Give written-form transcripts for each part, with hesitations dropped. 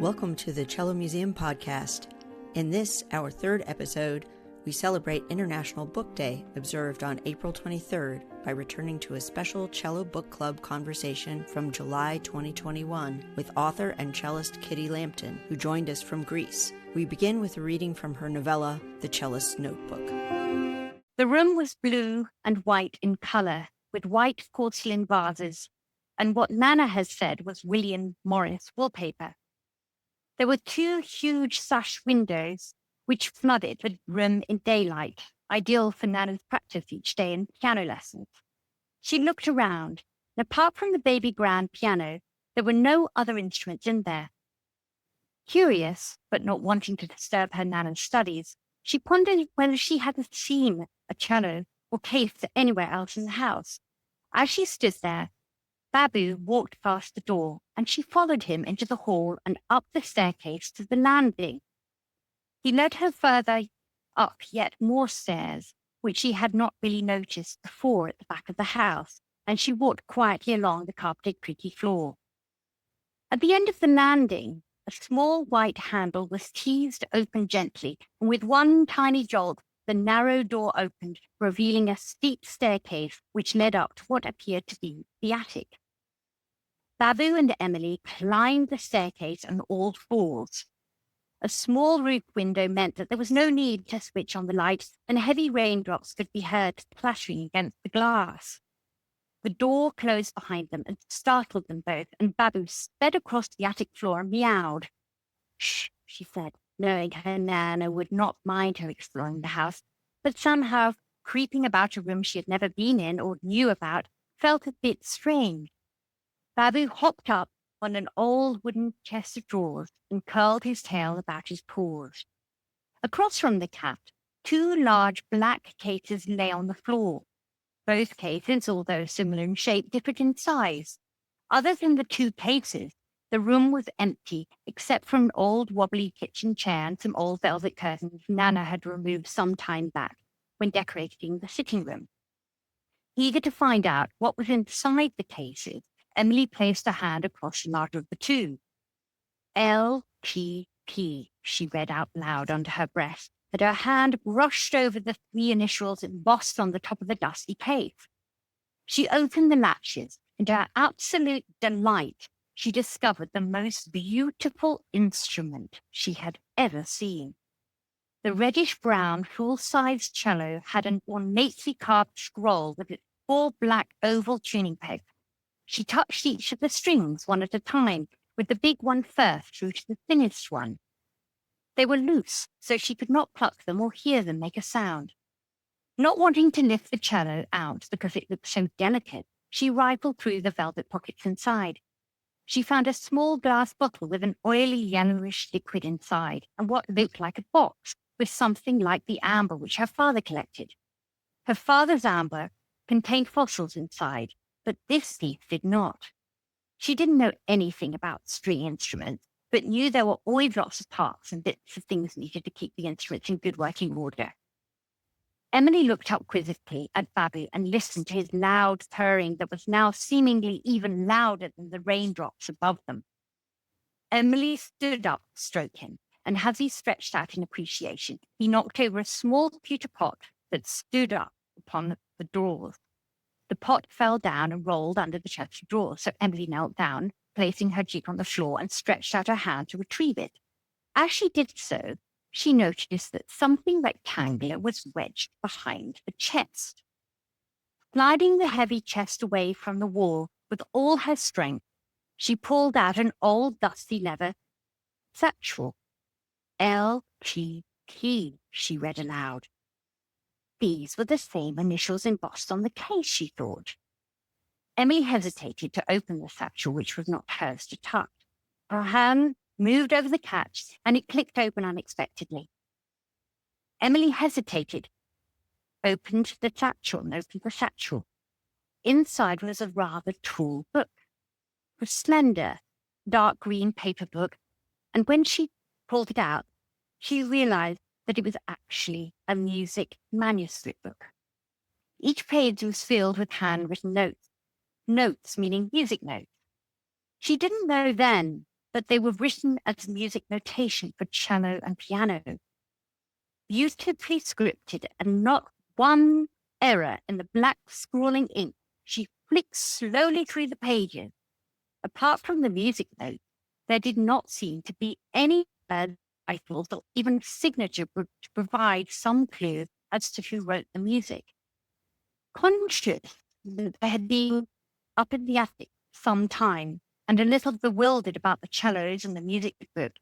Welcome to the Cello Museum Podcast. In this, our third episode, we celebrate International Book Day, observed on April 23rd, by returning to a special Cello Book Club conversation from July 2021 with author and cellist Kittie Lambton, who joined us from Greece. We begin with a reading from her novella, The Cellist's Notebook. The room was blue and white in colour, with white porcelain vases, and what Nana has said was William Morris wallpaper. There were two huge sash windows which flooded the room in daylight, ideal for Nana's practice each day in piano lessons. She looked around, and apart from the baby grand piano, there were no other instruments in there. Curious, but not wanting to disturb her Nana's studies, she pondered whether she hadn't seen a cello or case anywhere else in the house. As she stood there, Babu walked past the door, and she followed him into the hall and up the staircase to the landing. He led her further up yet more stairs, which she had not really noticed before at the back of the house, and she walked quietly along the carpeted creaky floor. At the end of the landing, a small white handle was teased open gently, and with one tiny jolt, the narrow door opened, revealing a steep staircase which led up to what appeared to be the attic. Babu and Emily climbed the staircase on all fours. A small roof window meant that there was no need to switch on the lights, and heavy raindrops could be heard splashing against the glass. The door closed behind them and startled them both, and Babu sped across the attic floor and meowed. "Shh," she said, knowing her Nana would not mind her exploring the house, but somehow creeping about a room she had never been in or knew about felt a bit strange. Babu hopped up on an old wooden chest of drawers and curled his tail about his paws. Across from the cat, two large black cases lay on the floor. Both cases, although similar in shape, differed in size. Other than the two cases, the room was empty, except for an old wobbly kitchen chair and some old velvet curtains Nana had removed some time back when decorating the sitting room. Eager to find out what was inside the cases, Emily placed her hand across the larger of the two. LPP, she read out loud under her breath, and her hand brushed over the three initials embossed on the top of the dusty case. She opened the latches, and to her absolute delight, she discovered the most beautiful instrument she had ever seen. The reddish-brown, full-sized cello had an ornately carved scroll with its four black oval tuning pegs. She touched each of the strings one at a time, with the big one first through to the thinnest one. They were loose, so she could not pluck them or hear them make a sound. Not wanting to lift the cello out because it looked so delicate, she rifled through the velvet pockets inside. She found a small glass bottle with an oily yellowish liquid inside, and what looked like a box with something like the amber which her father collected. Her father's amber contained fossils inside, but this thief did not. She didn't know anything about string instruments, but knew there were always lots of parts and bits of things needed to keep the instruments in good working order. Emily looked up quizzically at Babu and listened to his loud purring that was now seemingly even louder than the raindrops above them. Emily stood up to stroke him, and as he stretched out in appreciation, he knocked over a small pewter pot that stood up upon the drawers. The pot fell down and rolled under the chest of drawers, so Emily knelt down, placing her cheek on the floor, and stretched out her hand to retrieve it. As she did so, she noticed that something rectangular was wedged behind the chest. Sliding the heavy chest away from the wall with all her strength, she pulled out an old dusty leather satchel. LPP, she read aloud. These were the same initials embossed on the case, she thought. Emily hesitated to open the satchel, which was not hers to touch. Her hand moved over the catch, and it clicked open unexpectedly. Emily hesitated, opened the satchel. Inside was a rather tall book, a slender, dark green paper book, and when she pulled it out, she realized that it was actually a music manuscript book. Each page was filled with handwritten notes meaning music notes. She didn't know then but they were written as music notation for cello and piano. Beautifully scripted and not one error in the black scrawling ink, she flicked slowly through the pages. Apart from the music notes, there did not seem to be any titles or even signature to provide some clue as to who wrote the music. Conscious that they had been up in the attic some time and a little bewildered about the cellos and the music book,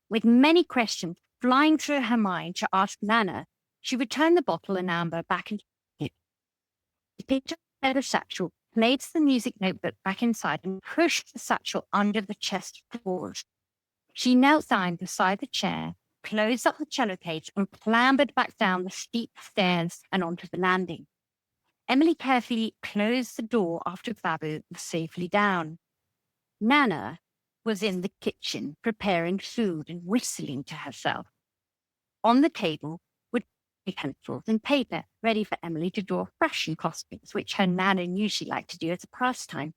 with many questions flying through her mind to ask Nana, she returned the bottle and amber back into it. She picked up the satchel, placed the music notebook back inside, and pushed the satchel under the chest of drawers. She knelt down beside the chair, closed up the cello case, and clambered back down the steep stairs and onto the landing. Emily carefully closed the door after Babu was safely down. Nana was in the kitchen preparing food and whistling to herself. On the table were pencils and paper, ready for Emily to draw fashion costumes, which her Nana knew she liked to do as a pastime.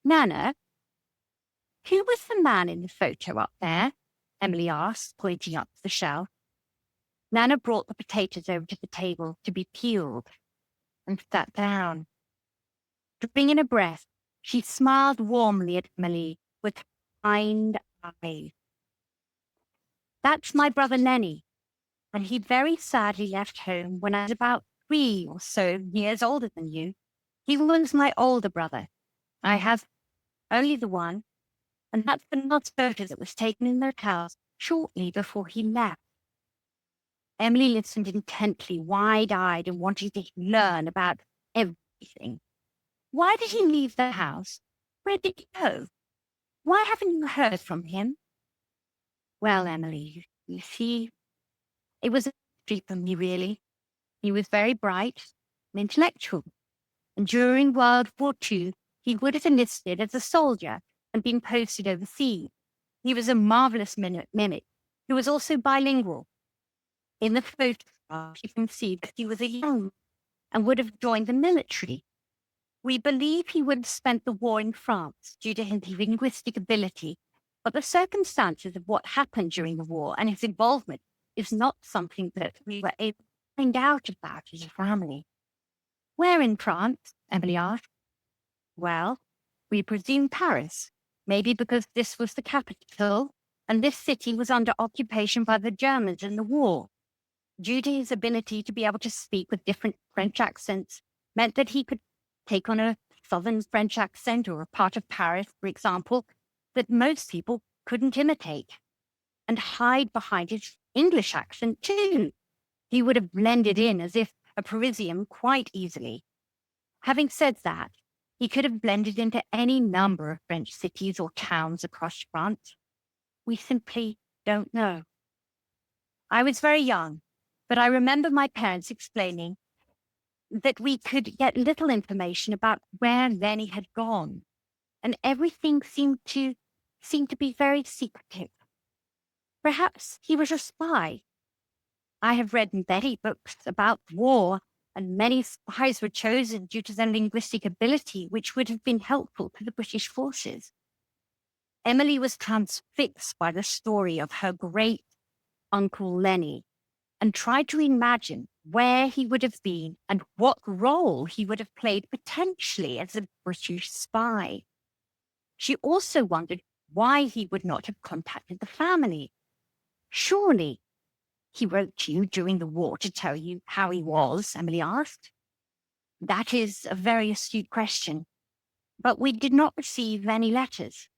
Nana, who was the man in the photo up there? Emily asked, pointing up the shelf. Nana brought the potatoes over to the table to be peeled and sat down. Drawing in a breath, she smiled warmly at Emily with kind eyes. That's my brother Lenny, and he very sadly left home when I was about 3 or so years older than you. He was my older brother. I have only the one, and that's the last photo that was taken in their house shortly before he left. Emily listened intently, wide-eyed and wanting to learn about everything. Why did he leave the house? Where did he go? Why haven't you heard from him? Well, Emily, you see, it was a mystery for me, really. He was very bright and intellectual, and during World War II, he would have enlisted as a soldier and been posted overseas. He was a marvelous mimic who was also bilingual. In the photograph, you can see that he was a young man and would have joined the military. We believe he would have spent the war in France due to his linguistic ability, but the circumstances of what happened during the war and his involvement is not something that we were able to find out about as a family. Where in France? Emily asked. Well, we presume Paris, maybe because this was the capital, and this city was under occupation by the Germans in the war. Due to his ability to be able to speak with different French accents, meant that he could take on a southern French accent or a part of Paris, for example, that most people couldn't imitate, and hide behind his English accent too. He would have blended in as if a Parisian quite easily. Having said that, he could have blended into any number of French cities or towns across France. We simply don't know. I was very young, but I remember my parents explaining that we could get little information about where Lenny had gone, and everything seemed to be very secretive. Perhaps he was a spy. I have read many books about war, and many spies were chosen due to their linguistic ability, which would have been helpful to the British forces. Emily was transfixed by the story of her great uncle Lenny, and tried to imagine where he would have been and what role he would have played potentially as a British spy. She also wondered why he would not have contacted the family. Surely he wrote to you during the war to tell you how he was, Emily asked. That is a very astute question, but we did not receive any letters.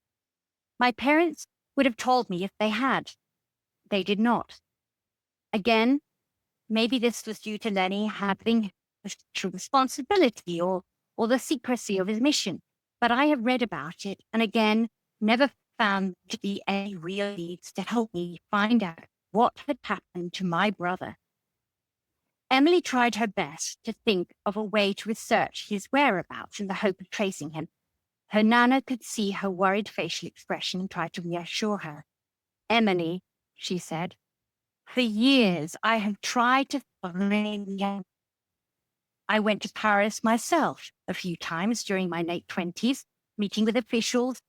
My parents would have told me if they had. They did not. Again, maybe this was due to Lenny having a special responsibility or the secrecy of his mission, but I have read about it and again, never found to be any real leads to help me find out what had happened to my brother. Emily tried her best to think of a way to research his whereabouts in the hope of tracing him. Her Nana could see her worried facial expression and tried to reassure her. Emily, she said, for years, I have tried to find him. I went to Paris myself a few times during my late 20s, meeting with officials,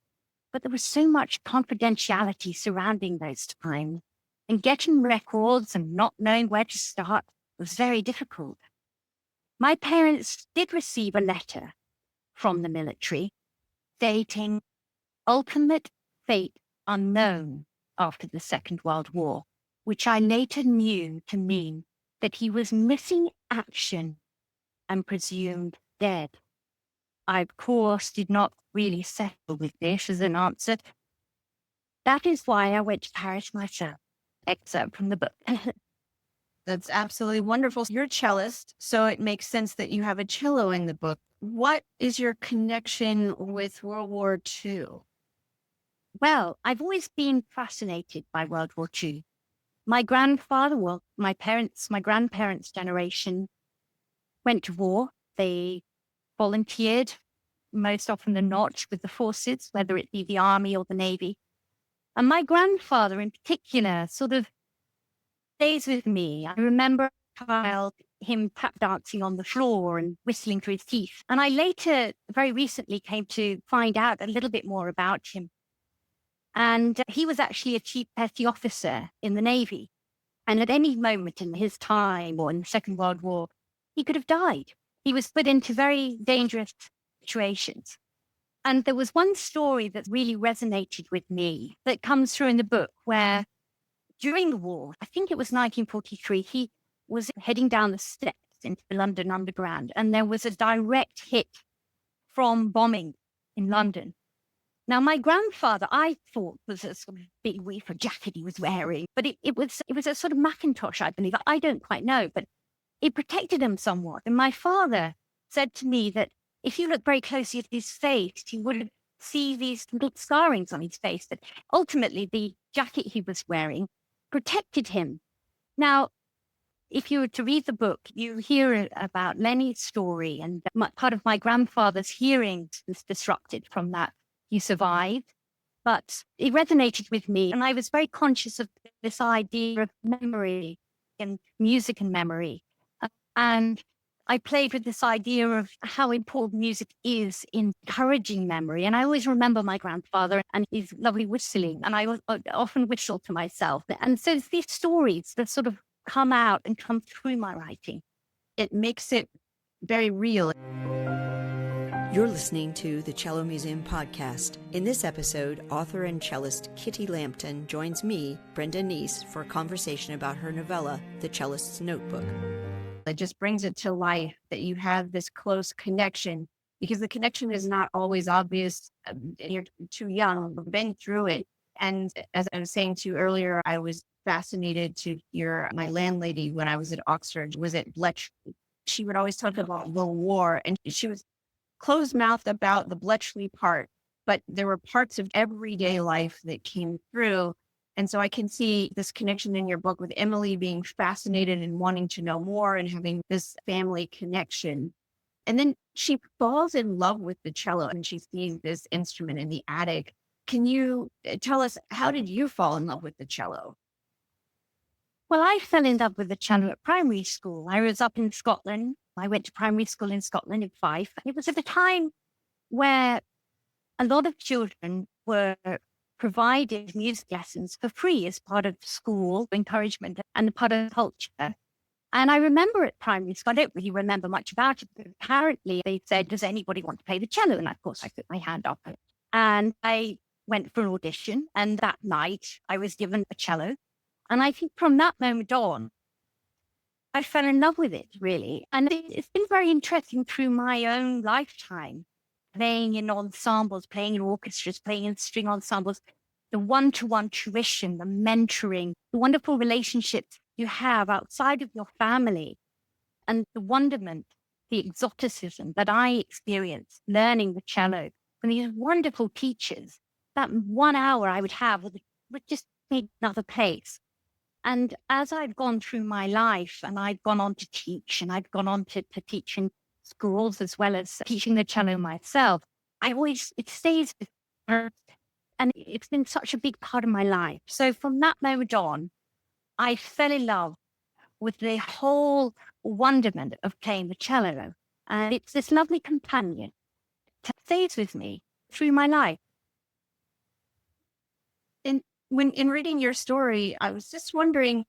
but there was so much confidentiality surrounding those times. And getting records and not knowing where to start was very difficult. My parents did receive a letter from the military stating ultimate fate unknown after the Second World War, which I later knew to mean that he was missing action and presumed dead. I, of course, did not really settle with this as an answer. That is why I went to Paris myself. Excerpt from the book. That's absolutely wonderful. You're a cellist, so it makes sense that you have a cello in the book. What is your connection with World War II? Well, I've always been fascinated by World War II. My grandfather, well, my grandparents' generation went to war. They volunteered, most often than not, with the forces, whether it be the army or the navy. And my grandfather in particular sort of stays with me. I remember as a child, him tap dancing on the floor and whistling through his teeth. And I later, very recently, came to find out a little bit more about him. And he was actually a chief petty officer in the Navy. And at any moment in his time or in the Second World War, he could have died. He was put into very dangerous situations. And there was one story that really resonated with me that comes through in the book where during the war, I think it was 1943, he was heading down the steps into the London Underground, and there was a direct hit from bombing in London. Now, my grandfather, I thought, was a sort of big reefer jacket he was wearing, but it was a sort of Macintosh, I believe. I don't quite know, but it protected him somewhat. And my father said to me that if you look very closely at his face, you would see these little scarrings on his face, that ultimately the jacket he was wearing protected him. Now, if you were to read the book, you hear about Lenny's story, and part of my grandfather's hearing was disrupted from that. He survived, but it resonated with me. And I was very conscious of this idea of memory and music and memory. And I played with this idea of how important music is in encouraging memory. And I always remember my grandfather and his lovely whistling. And I often whistle to myself. And so it's these stories that sort of come out and come through my writing. It makes it very real. You're listening to the Cello Museum Podcast. In this episode, author and cellist Kittie Lambton joins me, Brenda Neese, for a conversation about her novella, The Cellist's Notebook. It just brings it to life that you have this close connection, because the connection is not always obvious. You're too young, you've been through it. And as I was saying to you earlier, I was fascinated to hear my landlady when I was at Oxford, was at Bletchley. She would always talk about the war, and she was closed-mouthed about the Bletchley part, but there were parts of everyday life that came through. And so I can see this connection in your book with Emily being fascinated and wanting to know more and having this family connection. And then she falls in love with the cello and she sees this instrument in the attic. Can you tell us, how did you fall in love with the cello? Well, I fell in love with the cello at primary school. I was up in Scotland. I went to primary school in Scotland in Fife. It was at a time where a lot of children were provided music lessons for free as part of school encouragement and part of culture. And I remember at primary school, I don't really remember much about it, but apparently they said, does anybody want to play the cello? And of course I put my hand up and I went for an audition. And that night I was given a cello. And I think from that moment on, I fell in love with it, really. And it's been very interesting through my own lifetime, playing in ensembles, playing in orchestras, playing in string ensembles, the one-to-one tuition, the mentoring, the wonderful relationships you have outside of your family, and the wonderment, the exoticism that I experienced learning the cello from these wonderful teachers. That 1 hour I would have would just take another place. And as I've gone through my life and I've gone on to teach, and I've gone on to teach in schools as well as teaching the cello myself, it stays with me. And it's been such a big part of my life. So from that moment on, I fell in love with the whole wonderment of playing the cello. And it's this lovely companion that stays with me through my life. And when in reading your story, I was just wondering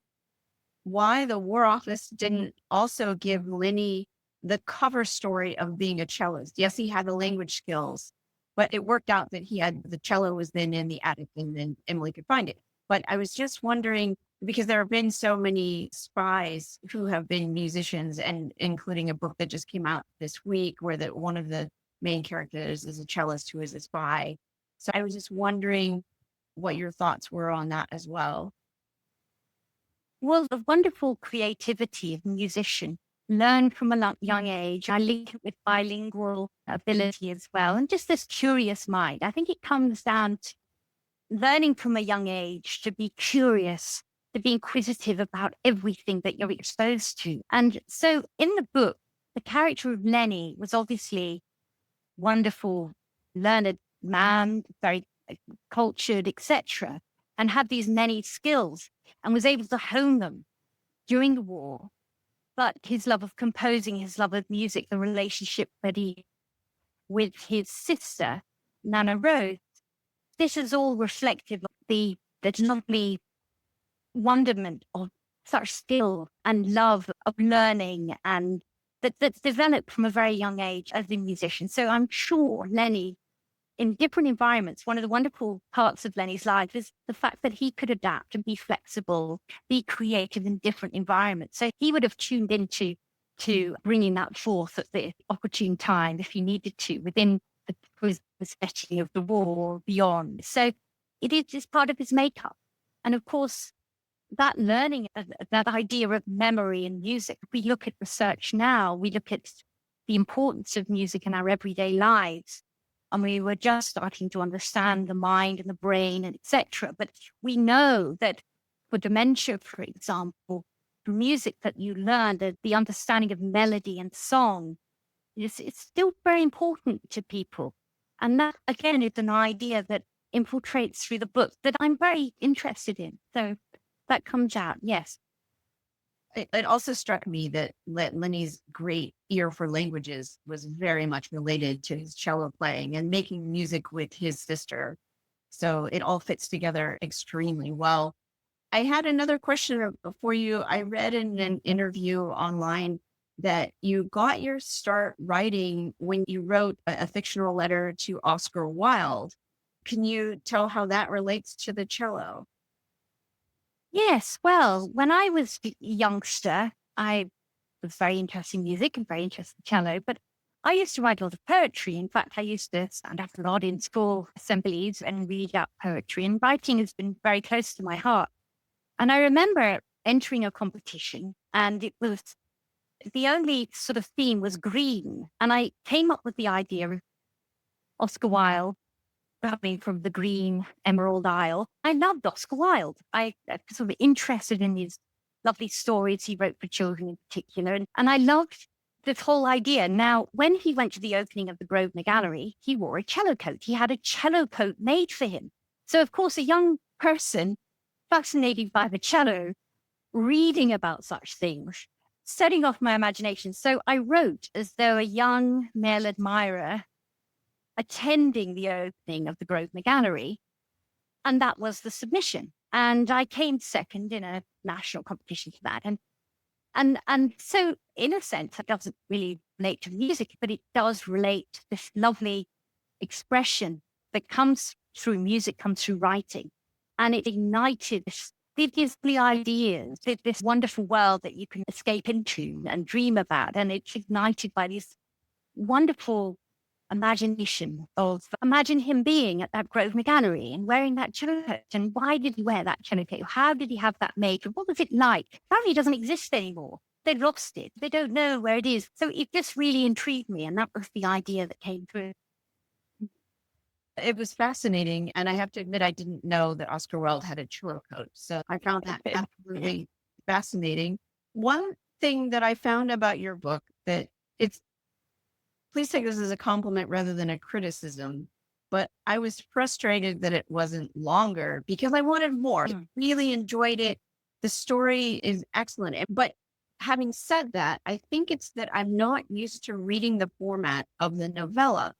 why the War Office didn't also give Lenny the cover story of being a cellist. Yes, he had the language skills, but it worked out that he had the cello was then in the attic and then Emily could find it. But I was just wondering, because there have been so many spies who have been musicians, and including a book that just came out this week where one of the main characters is a cellist who is a spy. So I was just wondering what your thoughts were on that as well. Well, the wonderful creativity of a musician learned from a young age. I link it with bilingual ability as well, and just this curious mind. I think it comes down to learning from a young age to be curious, to be inquisitive about everything that you're exposed to. And so in the book, the character of Lenny was obviously wonderful, learned man, very cultured, etc., and had these many skills and was able to hone them during the war. But his love of composing, his love of music, the relationship that he with his sister, Nana Rose, this is all reflective of the lovely wonderment of such skill and love of learning, and that's developed from a very young age as a musician. So I'm sure Lenny, in different environments, one of the wonderful parts of Lenny's life is the fact that he could adapt and be flexible, be creative in different environments. So he would have tuned into bringing that forth at the opportune time if he needed to within the setting of the war or beyond. So it is just part of his makeup. And of course, that learning, that idea of memory and music, we look at research now, we look at the importance of music in our everyday lives. And we were just starting to understand the mind and the brain and etc. But we know that for dementia, for example, the music that you learn, the understanding of melody and song, it's still very important to people. And that, again, is an idea that infiltrates through the book that I'm very interested in. So that comes out, yes. It also struck me that Lenny's great ear for languages was very much related to his cello playing and making music with his sister. So it all fits together extremely well. I had another question for you. I read in an interview online that you got your start writing when you wrote a fictional letter to Oscar Wilde. Can you tell how that relates to the cello? Yes, well, when I was a youngster, I was very interested in music and very interested in cello, but I used to write a lot of poetry. In fact, I used to stand up a lot in school assemblies and read out poetry, and writing has been very close to my heart. And I remember entering a competition, and it was the only sort of theme was green. And I came up with the idea of Oscar Wilde coming from the green Emerald Isle. I loved Oscar Wilde. I was sort of interested in his lovely stories he wrote for children in particular. And I loved this whole idea. Now, when he went to the opening of the Grosvenor Gallery, he wore a cello coat. He had a cello coat made for him. So, of course, a young person fascinated by the cello, reading about such things, setting off my imagination. So I wrote as though a young male admirer attending the opening of the Grosvenor Gallery, and that was the submission. And I came second in a national competition for that. And so, in a sense, it doesn't really relate to music, but it does relate to this lovely expression that comes through music, comes through writing. And it ignited these ideas, this wonderful world that you can escape into and dream about. And it's ignited by this wonderful imagination of, imagine him being at that Grosvenor Gallery and wearing that cello coat. And why did he wear that cello coat? How did he have that made? What was it like? Apparently it doesn't exist anymore. They lost it. They don't know where it is. So it just really intrigued me. And that was the idea that came through. It was fascinating. And I have to admit, I didn't know that Oscar Wilde had a cello coat. So I found that absolutely fascinating. One thing that I found about your book that please take this as a compliment rather than a criticism, but I was frustrated that it wasn't longer because I wanted more. I really enjoyed it. The story is excellent. But having said that, I think it's that I'm not used to reading the format of the novella.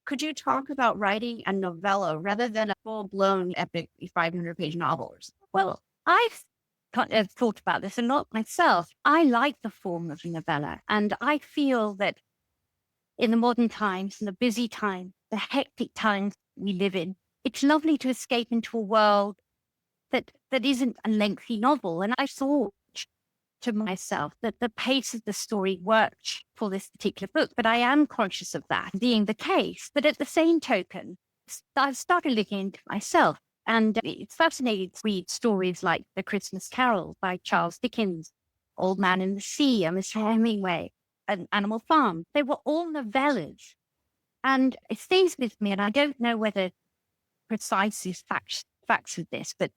Could you talk about writing a novella rather than a full-blown epic 500-page novel? Well, I've thought about this a lot myself. I like the form of a novella, and I feel that in the modern times, in the busy times, the hectic times we live in, it's lovely to escape into a world that isn't a lengthy novel. And I thought to myself that the pace of the story worked for this particular book, but I am conscious of that being the case. But at the same token, I've started looking into myself, and it's fascinating to read stories like The Christmas Carol by Charles Dickens, Old Man in the Sea, Mr. Hemingway, and Animal Farm. They were all novellas. And it stays with me, and I don't know whether precisely facts of this, but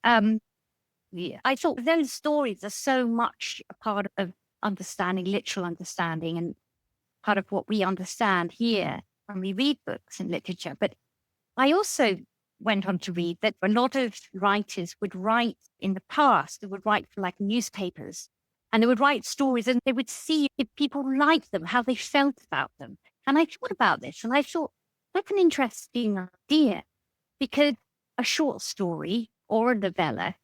I thought those stories are so much a part of understanding, literal understanding, and part of what we understand here when we read books and literature. But I also went on to read that a lot of writers would write in the past, they would write for like newspapers, and they would write stories, and they would see if people liked them, how they felt about them. And I thought about this, and I thought, that's an interesting idea, because a short story or a novella,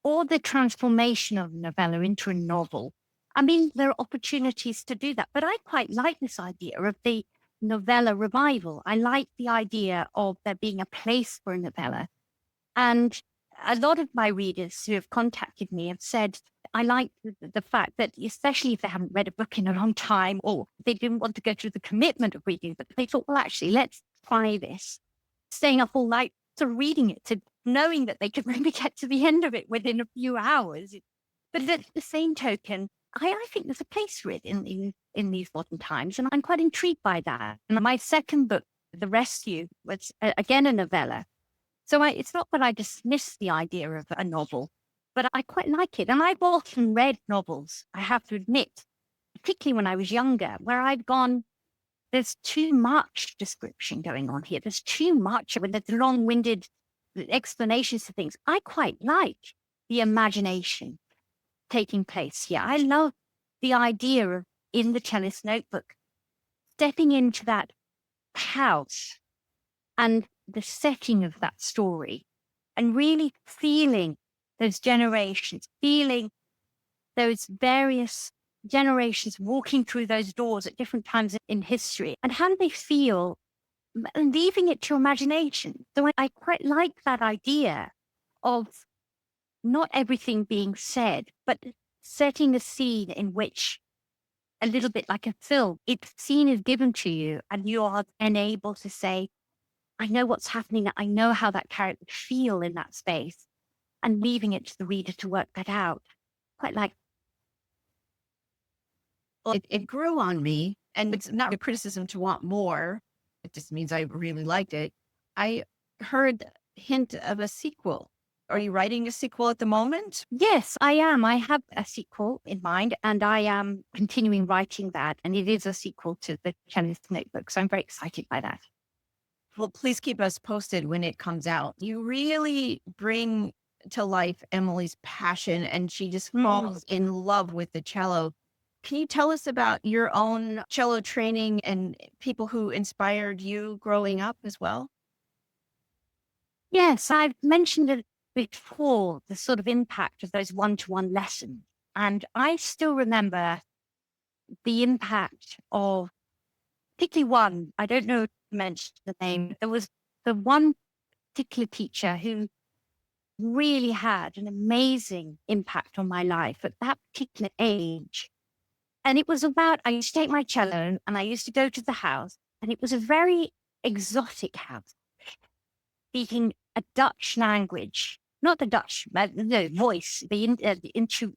or the transformation of a novella into a novel, I mean, there are opportunities to do that. But I quite like this idea of the novella revival. I like the idea of there being a place for a novella. And a lot of my readers who have contacted me have said, I like the fact that, especially if they haven't read a book in a long time, or they didn't want to go through the commitment of reading, but they thought, well, actually, let's try this. Staying up all night to reading it, to knowing that they could maybe get to the end of it within a few hours. But at the same token, I think there's a place for it in these modern times, and I'm quite intrigued by that. And my second book, The Rescue, was again a novella. So it's not that I dismiss the idea of a novel, but I quite like it. And I've often read novels, I have to admit, particularly when I was younger, where I've gone, there's too much description going on here. There's too much of it. There's long-winded explanations to things. I quite like the imagination taking place here. I love the idea of, in the Cellist Notebook, stepping into that house and the setting of that story, and really feeling those generations, feeling those various generations walking through those doors at different times in history, and how do they feel, and leaving it to imagination. So I quite like that idea of not everything being said, but setting a scene in which, a little bit like a film, its scene is given to you, and you are then able to say, I know what's happening. I know how that character would feel in that space, and leaving it to the reader to work that out. Quite like. Well, it grew on me, and it's not a criticism to want more. It just means I really liked it. I heard a hint of a sequel. Are you writing a sequel at the moment? Yes, I am. I have a sequel in mind, and I am continuing writing that. And it is a sequel to the Cellist Notebook. So I'm very excited by that. Well, please keep us posted when it comes out. You really bring to life Emily's passion, and she just falls in love with the cello. Can you tell us about your own cello training and people who inspired you growing up as well? Yes, I've mentioned it before, the sort of impact of those one-to-one lessons. And I still remember the impact of, particularly one, I don't know if you mentioned the name, there was the one particular teacher who really had an amazing impact on my life at that particular age. And it was about, I used to take my cello and I used to go to the house, and it was a very exotic house, speaking a Dutch language, not the Dutch, the voice, the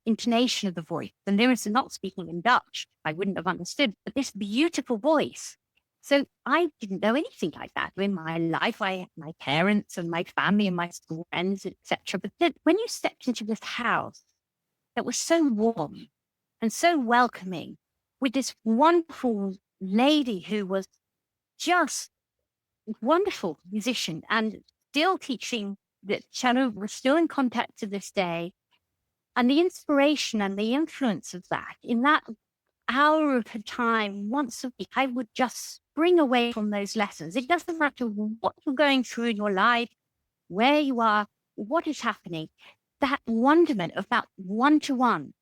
intonation of the voice. The lyrics are not speaking in Dutch. I wouldn't have understood, but this beautiful voice. So I didn't know anything like that in my life. I had my parents and my family and my school friends, etc. But then when you stepped into this house that was so warm and so welcoming, with this wonderful lady who was just a wonderful musician and still teaching the cello, we're still in contact to this day. And the inspiration and the influence of that in that hour of her time once a week, I would just spring away from those lessons. It doesn't matter what you're going through in your life, where you are, what is happening. That wonderment of that one-to-one.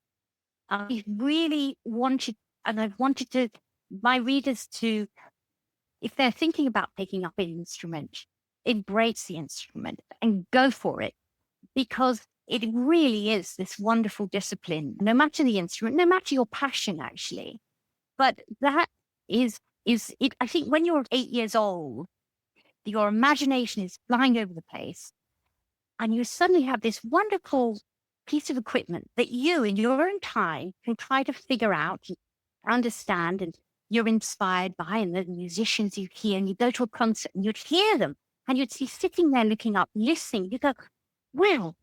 I really wanted, and I've wanted to, my readers to, if they're thinking about picking up an instrument, embrace the instrument and go for it, because it really is this wonderful discipline, no matter the instrument, no matter your passion, actually. But that is it. I think when you're 8 years old, your imagination is flying over the place, and you suddenly have this wonderful piece of equipment that you, in your own time, can try to figure out, and understand, and you're inspired by, and the musicians you hear, and you go to a concert and you'd hear them, and you'd see sitting there looking up, listening. You go, wow,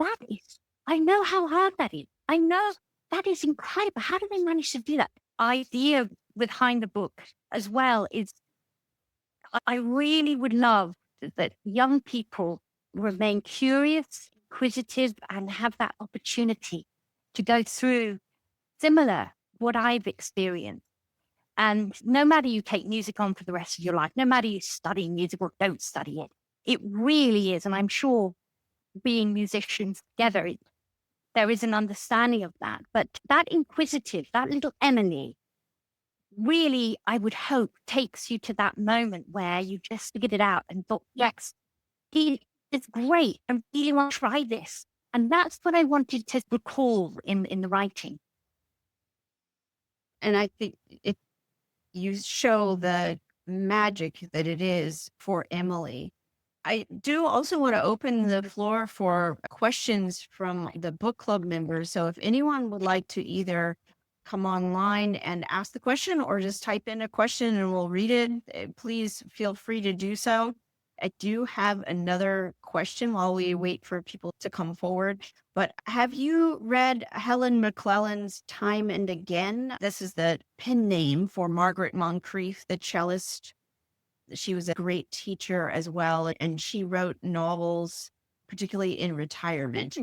I know how hard that is. I know that is incredible. How do they manage to do that? Idea behind the book as well is I really would love that young people remain curious, inquisitive, and have that opportunity to go through similar what I've experienced. And no matter you take music on for the rest of your life, no matter you study music or don't study it, it really is. And I'm sure being musicians together, there is an understanding of that. But that inquisitive, that little Emily, really, I would hope, takes you to that moment where you just figured it out and thought, yes, it's great. I really want to try this. And that's what I wanted to recall in the writing. And I think you show the magic that it is for Emily. I do also want to open the floor for questions from the book club members. So if anyone would like to either come online and ask the question or just type in a question and we'll read it, please feel free to do so. I do have another question while we wait for people to come forward. But have you read Helen McClellan's Time and Again? This is the pen name for Margaret Moncrief, the cellist. She was a great teacher as well, and she wrote novels, particularly in retirement.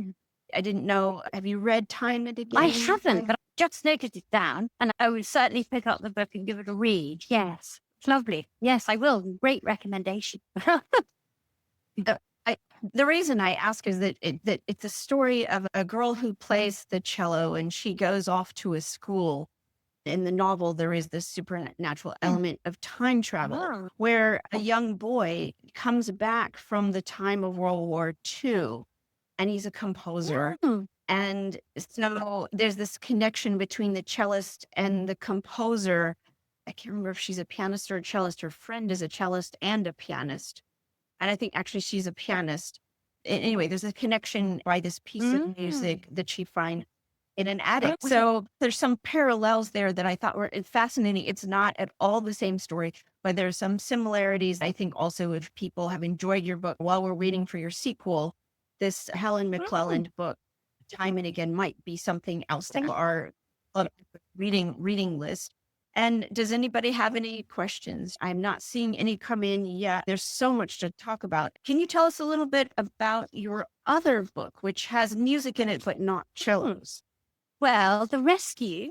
I didn't know. Have you read Time and Again? I haven't, but I just noted it down, and I will certainly pick up the book and give it a read. Yes, it's lovely. Yes, I will. Great recommendation. The reason I ask is that it's a story of a girl who plays the cello, and she goes off to a school. In the novel, there is this supernatural element of time travel, where a young boy comes back from the time of World War II, and he's a composer. And so there's this connection between the cellist and the composer. I can't remember if she's a pianist or a cellist. Her friend is a cellist and a pianist. And I think actually she's a pianist. Anyway, there's a connection by this piece of music that she finds in an attic. So there's some parallels there that I thought were fascinating. It's not at all the same story, but there's some similarities. I think also if people have enjoyed your book while we're waiting for your sequel, this Helen McClellan book, Time and Again, might be something else to our reading list. And does anybody have any questions? I'm not seeing any come in yet. There's so much to talk about. Can you tell us a little bit about your other book, which has music in it, but not cellos? Well, The Rescue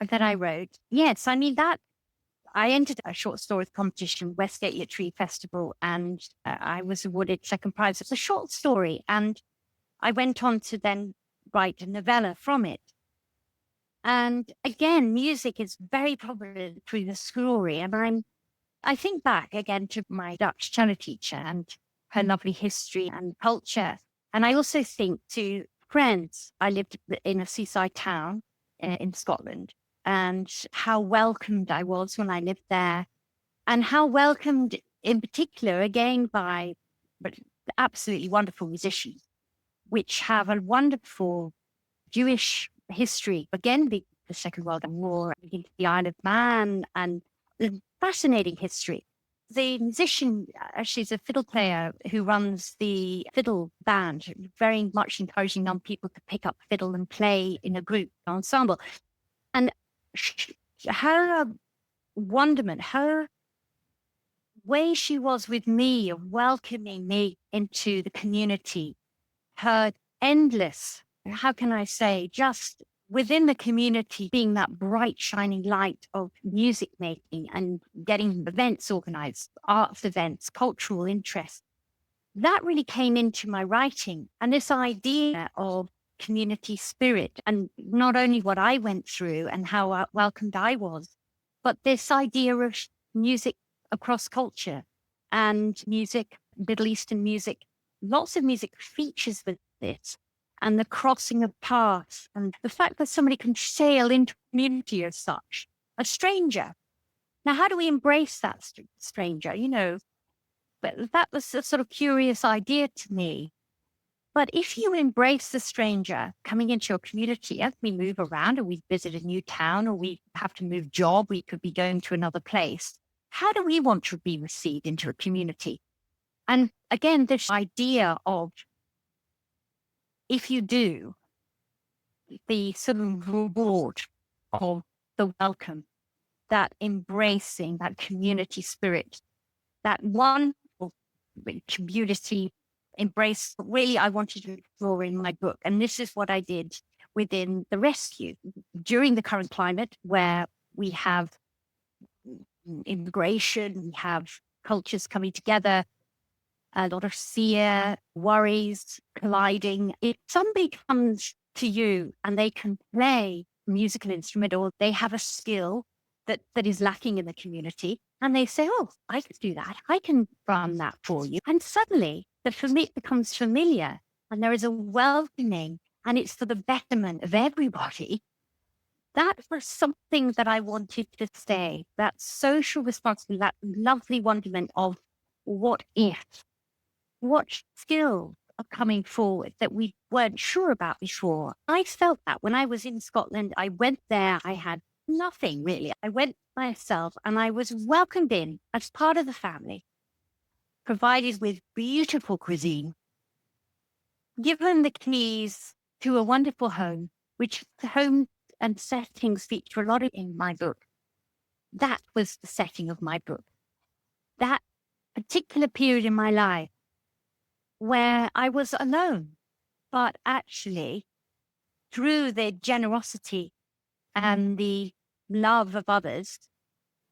that I wrote, yes, I mean that I entered a short story competition, Westgate Literary Festival, and I was awarded second prize. It's a short story, and I went on to then write a novella from it. And again, music is very prominent through the story. And I think back again to my Dutch cello teacher and her lovely history and culture. And I also think to friends. I lived in a seaside town in Scotland, and how welcomed I was when I lived there, and how welcomed in particular, again, by absolutely wonderful musicians, which have a wonderful Jewish history. Again, the Second World War, the Isle of Man, and fascinating history. The musician, she's a fiddle player who runs the fiddle band, very much encouraging young people to pick up fiddle and play in a group ensemble. And her wonderment, her way she was with me of welcoming me into the community, her endless, how can I say, just within the community, being that bright, shining light of music making and getting events organized, arts events, cultural interests, that really came into my writing. And this idea of community spirit, and not only what I went through and how welcomed I was, but this idea of music across culture and music, Middle Eastern music, lots of music features with this, and the crossing of paths, and the fact that somebody can sail into community as such, a stranger. Now, how do we embrace that stranger? But that was a sort of curious idea to me. But if you embrace the stranger coming into your community, as we move around and we visit a new town or we have to move job, we could be going to another place. How do we want to be received into a community? And again, this idea of, if you do, the sort of reward of the welcome, that embracing, that community spirit, that one community embrace, really I wanted to explore in my book. And this is what I did within the rescue. During the current climate where we have immigration, we have cultures coming together, a lot of fear, worries colliding. If somebody comes to you and they can play a musical instrument, or they have a skill that is lacking in the community, and they say, oh, I could do that. I can run that for you. And suddenly it becomes familiar, and there is a welcoming, and it's for the betterment of everybody. That was something that I wanted to say, that social responsibility, that lovely wonderment of what skills are coming forward that we weren't sure about before. I felt that when I was in Scotland. I went there, I had nothing really. I went myself and I was welcomed in as part of the family, provided with beautiful cuisine, given the keys to a wonderful home, which the home and settings feature a lot of in my book. That was the setting of my book. That particular period in my life where I was alone, but actually through the generosity and the love of others,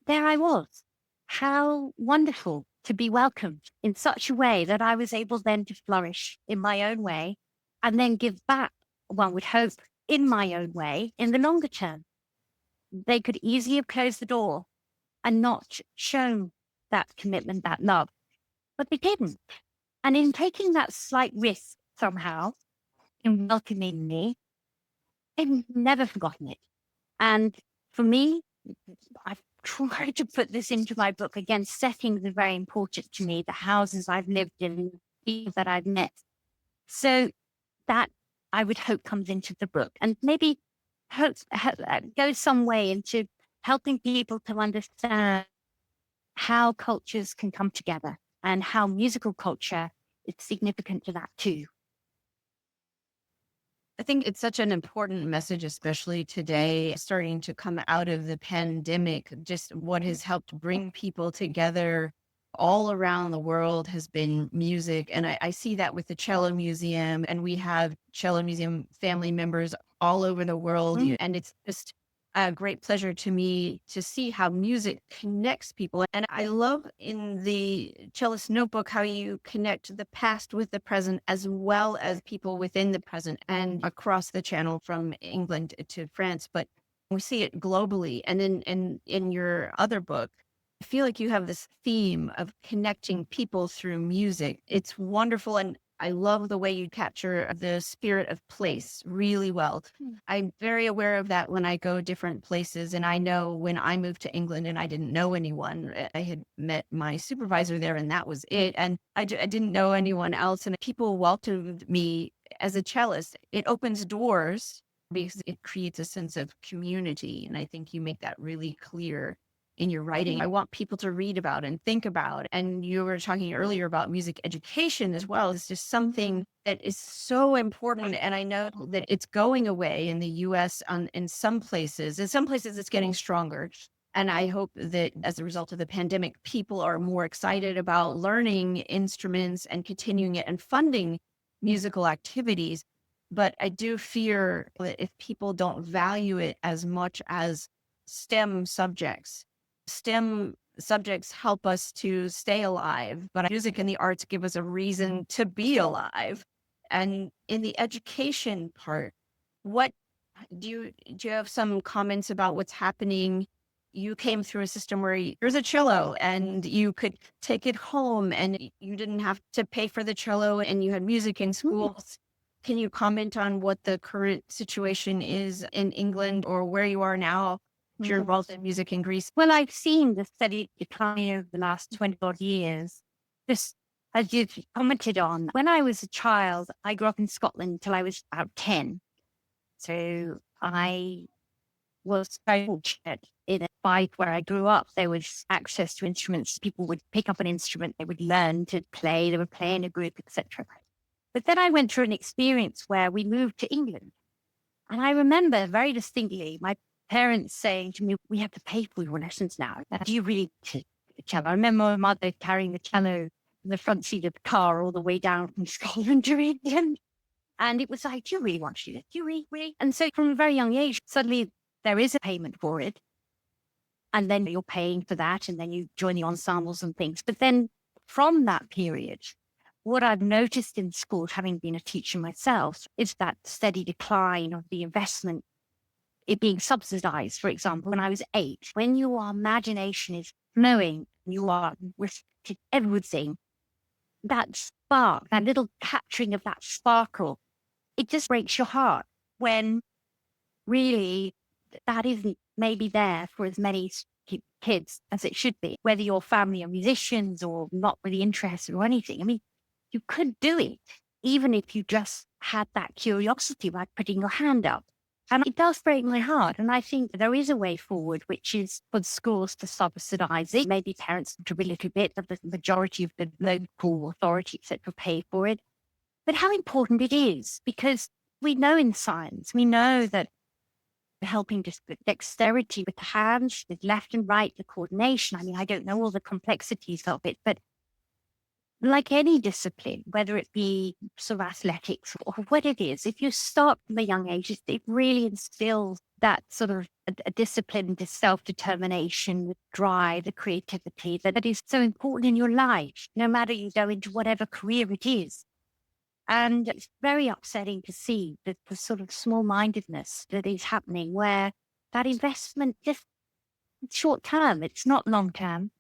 there I was. How wonderful to be welcomed in such a way that I was able then to flourish in my own way and then give back, one would hope, in my own way in the longer term. They could easily have closed the door and not shown that commitment, that love, but they didn't. And in taking that slight risk somehow in welcoming me, I've never forgotten it. And for me, I've tried to put this into my book. Again, settings are very important to me, the houses I've lived in, people that I've met. So that I would hope comes into the book, and maybe goes some way into helping people to understand how cultures can come together and how musical culture is significant to that too. I think it's such an important message, especially today, starting to come out of the pandemic. Just what has helped bring people together all around the world has been music. And I see that with the Cello Museum, and we have Cello Museum family members all over the world. And it's just a great pleasure to me to see how music connects people. And I love in the Cellist Notebook how you connect the past with the present, as well as people within the present and across the channel from England to France. But we see it globally. And in your other book, I feel like you have this theme of connecting people through music. It's wonderful. And I love the way you capture the spirit of place really well. I'm very aware of that when I go different places. And I know when I moved to England and I didn't know anyone, I had met my supervisor there and that was it. And I didn't know anyone else. And people welcomed me as a cellist. It opens doors because it creates a sense of community. And I think you make that really clear in your writing. I want people to read about and think about. And you were talking earlier about music education as well. It's just something that is so important. And I know that it's going away in the US in some places. In some places it's getting stronger. And I hope that as a result of the pandemic, people are more excited about learning instruments and continuing it and funding musical activities. But I do fear that if people don't value it as much as STEM subjects help us to stay alive, but music and the arts give us a reason to be alive. And in the education part, what do you have some comments about what's happening? You came through a system where there's a cello and you could take it home and you didn't have to pay for the cello and you had music in schools. Can you comment on what the current situation is in England or where you are now if you're involved in music in Greece? Well, I've seen the steady decline over the last 20 odd years. Just as you've commented on, when I was a child, I grew up in Scotland until I was about 10. So I was very fortunate in a fight where I grew up. There was access to instruments. People would pick up an instrument, they would learn to play, they would play in a group, etc. But then I went through an experience where we moved to England. And I remember very distinctly my parents saying to me, we have to pay for your lessons now. Do you really need the cello? I remember my mother carrying the cello in the front seat of the car all the way down from Scotland to England. And it was like, do you really want to do this? Do you really? And so from a very young age, suddenly there is a payment for it. And then you're paying for that. And then you join the ensembles and things. But then from that period, what I've noticed in schools, having been a teacher myself, is that steady decline of the investment, it being subsidized. For example, when I was 8, when your imagination is flowing, you are restricted everything, that spark, that little capturing of that sparkle, it just breaks your heart when really that isn't maybe there for as many kids as it should be, whether your family are musicians or not really interested or anything. I mean, you could do it, even if you just had that curiosity by putting your hand up. And it does break my heart. And I think there is a way forward, which is for schools to subsidize it. Maybe parents contribute a little bit, but the majority of the local authority, etc., pay for it. But how important it is, because we know in science, we know that helping dexterity with the hands, with left and right, the coordination. I mean, I don't know all the complexities of it, but like any discipline, whether it be sort of athletics or what it is, if you start from a young age, it really instills that sort of a discipline, the self-determination, the drive, the creativity that is so important in your life, no matter you go into whatever career it is. And it's very upsetting to see the sort of small-mindedness that is happening where that investment just short term, it's not long term.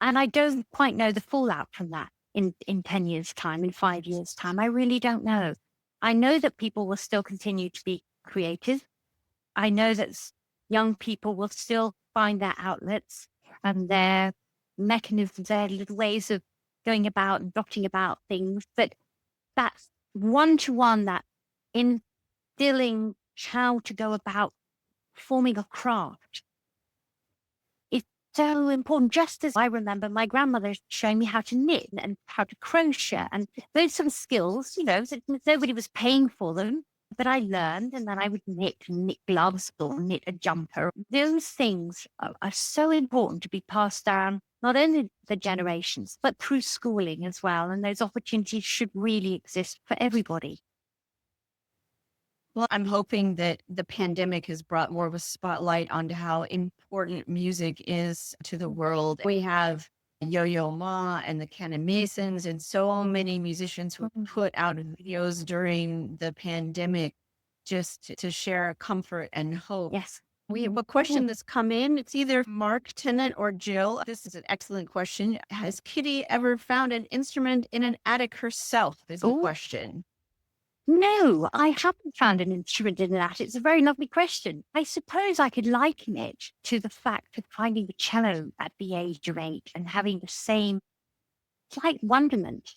And I don't quite know the fallout from that in 10 years' time, in 5 years' time. I really don't know. I know that people will still continue to be creative. I know that young people will still find their outlets and their mechanisms, their little ways of going about and dotting about things. But that's one-to-one, that instilling how to go about forming a craft is so important. Just as I remember my grandmother showing me how to knit and how to crochet and those sort of skills, that nobody was paying for them, but I learned, and then I would knit gloves or knit a jumper. Those things are so important to be passed down, not only the generations, but through schooling as well. And those opportunities should really exist for everybody. Well, I'm hoping that the pandemic has brought more of a spotlight onto how important music is to the world. We have Yo-Yo Ma and the Canon Masons and so many musicians who put out videos during the pandemic just to share comfort and hope. Yes. We have a question that's come in. It's either Mark, Tennant, or Jill. This is an excellent question. Has Kittie ever found an instrument in an attic herself? Is the question. No, I haven't found an instrument in that. It's a very lovely question. I suppose I could liken it to the fact of finding the cello at the age of 8 and having the same slight wonderment,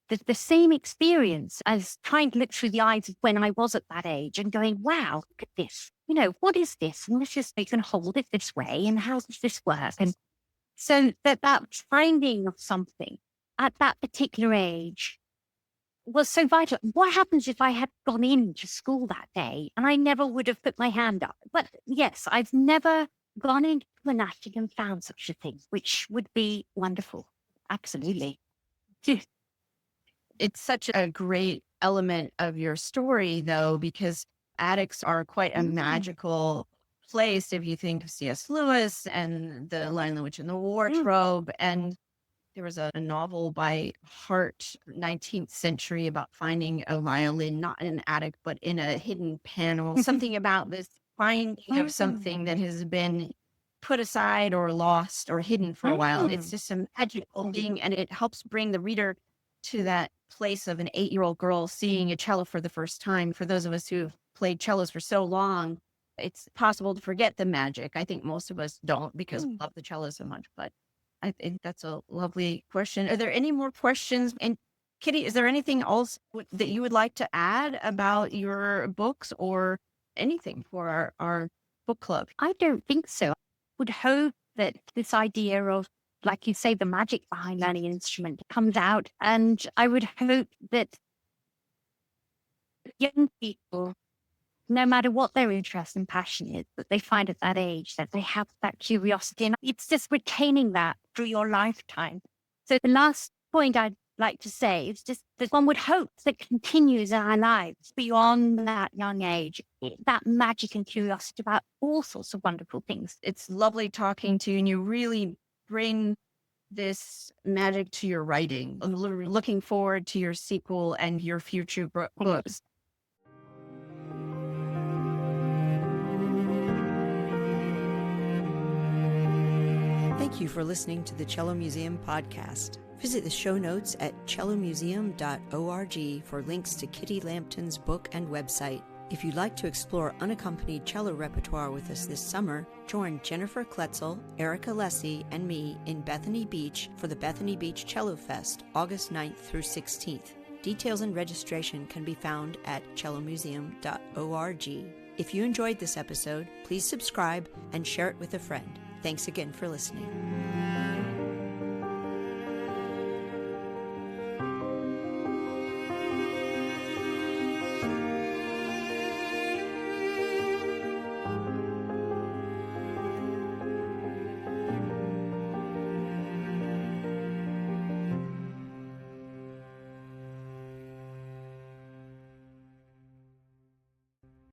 the same experience as trying to look through the eyes of when I was at that age and going, wow, look at this. What is this? And this is, you can hold it this way. And how does this work? And so that finding of something at that particular age was so vital. What happens if I had gone into school that day and I never would have put my hand up? But yes, I've never gone into an attic and found such a thing, which would be wonderful. Absolutely. It's such a great element of your story, though, because attics are quite a magical place if you think of C.S. Lewis and The Lion, the Witch, and the Wardrobe. And there was a novel by Hart, 19th century, about finding a violin, not in an attic, but in a hidden panel. Something about this finding of something that has been put aside or lost or hidden for a while. It's just a magical thing, and it helps bring the reader to that place of an 8-year-old girl seeing a cello for the first time. For those of us who've played cellos for so long, it's possible to forget the magic. I think most of us don't because we love the cello so much, but I think that's a lovely question. Are there any more questions? And Kittie, is there anything else that you would like to add about your books or anything for our book club? I don't think so. I would hope that this idea of, like you say, the magic behind learning an instrument comes out. And I would hope that young people, no matter what their interest and passion is, that they find at that age, that they have that curiosity. And it's just retaining that through your lifetime. So the last point I'd like to say is just that one would hope that continues in our lives beyond that young age, that magic and curiosity about all sorts of wonderful things. It's lovely talking to you, and you really bring this magic to your writing. I'm looking forward to your sequel and your future books. Thank you for listening to the Cello Museum Podcast. Visit the show notes at cellomuseum.org for links to Kittie Lambton's book and website. If you'd like to explore unaccompanied cello repertoire with us this summer, join Jennifer Kletzel, Erica Lessie, and me in Bethany Beach for the Bethany Beach Cello Fest, August 9th through 16th. Details and registration can be found at cellomuseum.org. If you enjoyed this episode, please subscribe and share it with a friend. Thanks again for listening.